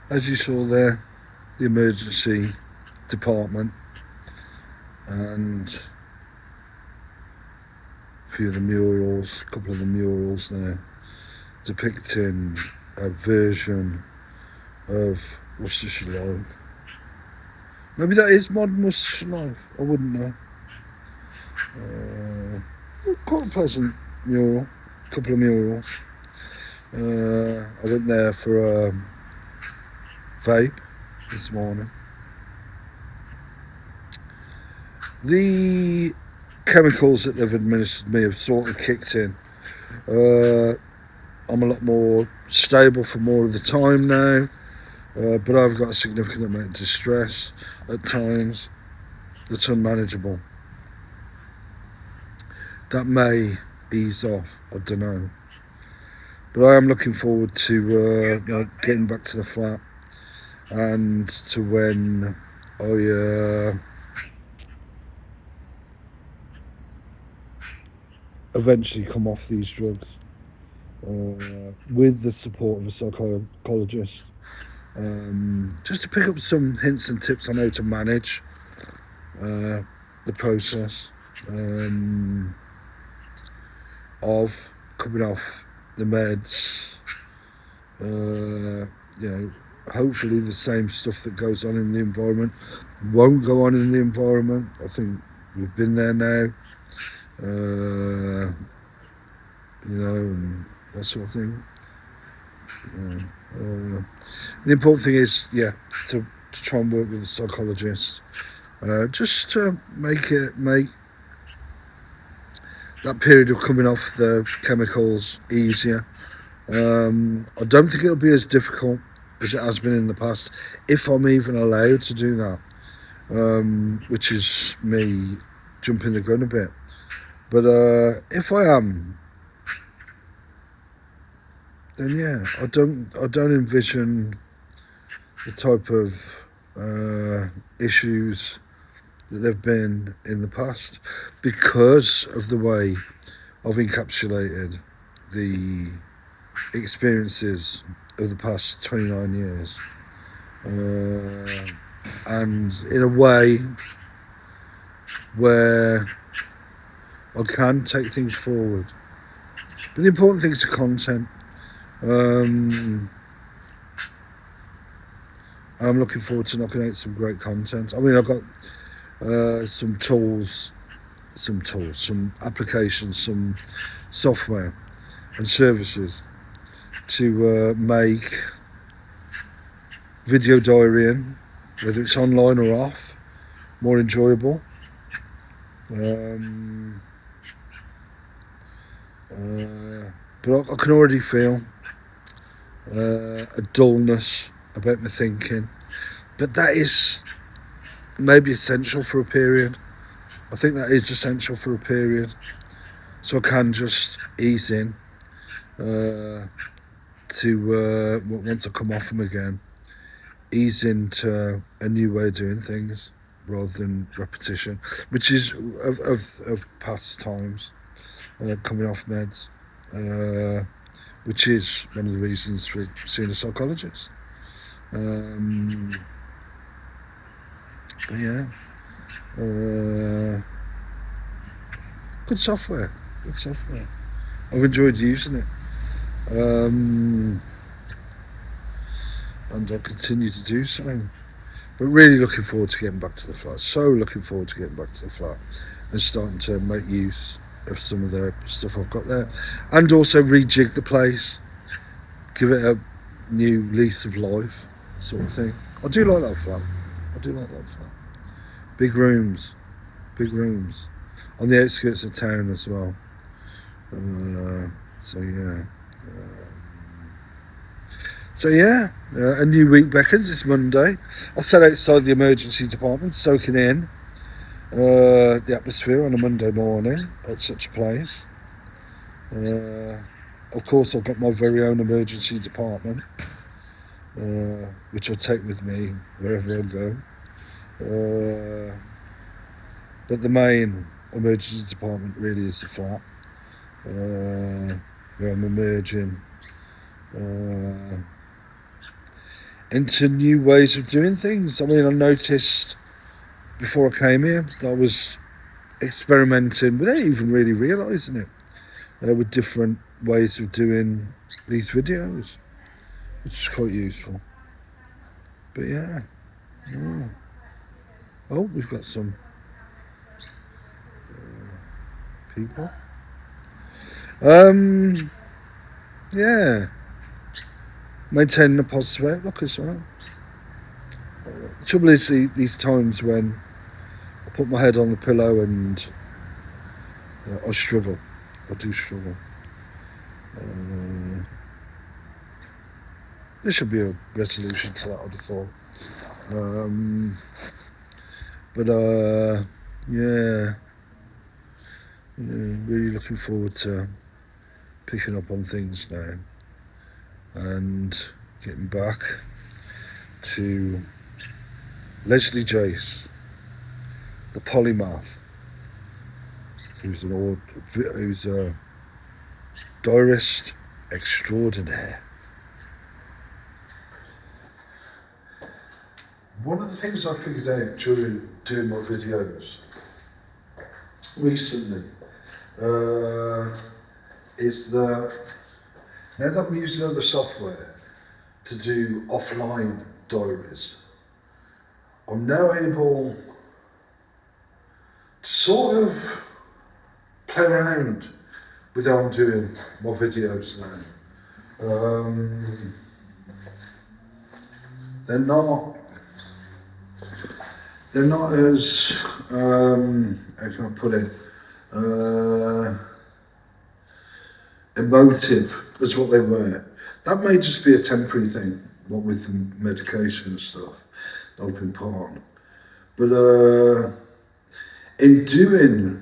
As you saw there, the emergency department and a few of the murals, a couple of the murals there, depicting a version of Worcestershire life. Maybe that is modern Worcestershire life. I wouldn't know. Quite a pleasant mural. Couple of murals. I went there for a vape this morning. The chemicals that they've administered me have sort of kicked in. Uh, I'm a lot more stable for more of the time now, but I've got a significant amount of distress at times that's unmanageable. That may ease off, I don't know. But I am looking forward to getting back to the flat and to when I eventually come off these drugs with the support of a psychologist. Just to pick up some hints and tips on how to manage uh, the process of coming off the meds. You know, hopefully the same stuff that goes on in the environment won't go on in the environment. I think we've been there now. And that sort of thing. The important thing is, to try and work with a psychologist, just to make that period of coming off the chemicals easier. I don't think it'll be as difficult as it has been in the past, if I'm even allowed to do that, which is me jumping the gun a bit. But if I am, then yeah, I don't envision the type of issues that they've been in the past because of the way I've encapsulated the experiences of the past 29 years. And in a way where I can take things forward. But the important thing is the content. I'm looking forward to knocking out some great content. I mean, I've got some some applications, some software and services to make video diarying, whether it's online or off, more enjoyable. Um, but I can already feel a dullness about my thinking. But that is maybe essential for a period. I think that is essential for a period. So I can just ease in to once I come off them again, ease into a new way of doing things rather than repetition, which is of past times coming off meds, which is one of the reasons for seeing a psychologist. But yeah, good software, good software. I've enjoyed using it. And I'll continue to do so. But really looking forward to getting back to the flat. So looking forward to getting back to the flat and starting to make use of some of the stuff I've got there, and also rejig the place, give it a new lease of life, sort of thing. I do like that flat. I do like that flat. Big rooms, on the outskirts of town as well. So yeah. So yeah, a new week beckons. It's Monday. I sat outside the emergency department, soaking in the atmosphere on a Monday morning at such a place. Of course, I've got my very own emergency department, which I take with me wherever I go. But the main emergency department really is the flat, where I'm emerging into new ways of doing things. I mean, I noticed before I came here that I was experimenting without even really realising it with different ways of doing these videos, which is quite useful. But yeah. Oh, we've got some people. Yeah. Maintaining a positive outlook as well. The trouble is these times when I put my head on the pillow and I struggle. I do struggle. There should be a resolution to that, I'd have thought. But yeah, really looking forward to picking up on things now and getting back to Leslie Jace, the polymath, who's a diarist extraordinaire. One of the things I figured out during doing my videos recently is that now that I'm using other software to do offline diaries, I'm now able to sort of play around with how I'm doing my videos now. They're not as how can I put it, emotive as what they were. That may just be a temporary thing, what with the medication and stuff that I've been put on. But in doing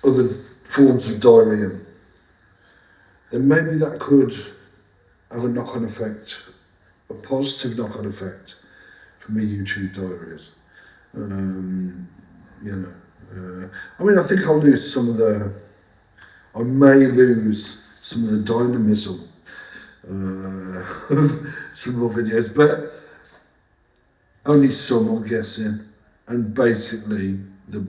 other forms of diarrhea, then maybe that could have a knock-on effect, a positive knock-on effect for me YouTube diaries. I mean, I think I'll lose some of the, I may lose some of the dynamism of some more videos, but only some, I'm guessing. And basically, the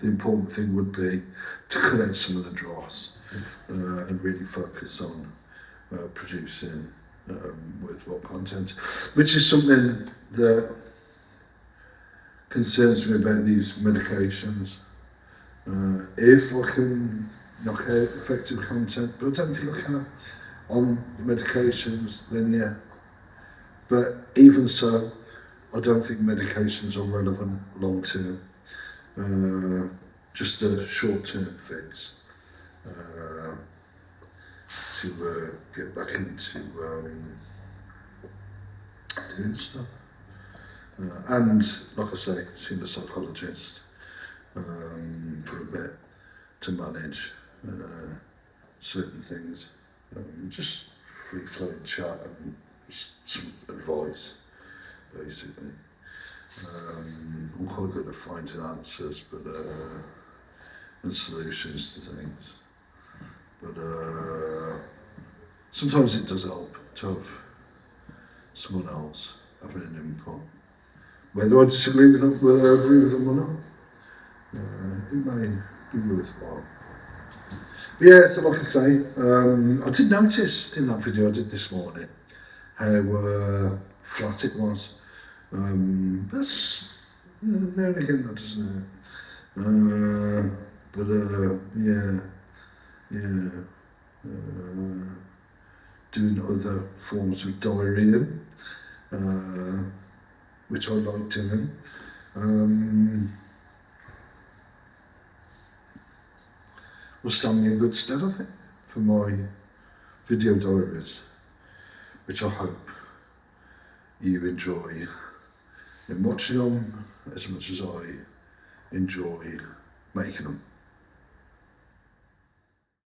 important thing would be to cut out some of the dross and really focus on producing worthwhile content, which is something that concerns me about these medications. If I can knock out effective content, but I don't think I can on medications, then yeah. But even so, I don't think medications are relevant long term. Just a short term fix to get back into doing stuff. And like I say, seeing a psychologist for a bit to manage certain things. Just free flowing chat and some advice, basically. I'm quite good at finding answers, but and solutions to things. But sometimes it does help to have someone else having an input. Whether I disagree with them, whether I agree with them or not, it may be worthwhile. But yeah, so like I say, I did notice in that video I did this morning how flat it was. That's now and again that doesn't hurt. But doing other forms of diarrhea, which I like doing. Will stand me in good stead, I think, for my video diaries, which I hope you enjoy in watching them as much as I enjoy making them.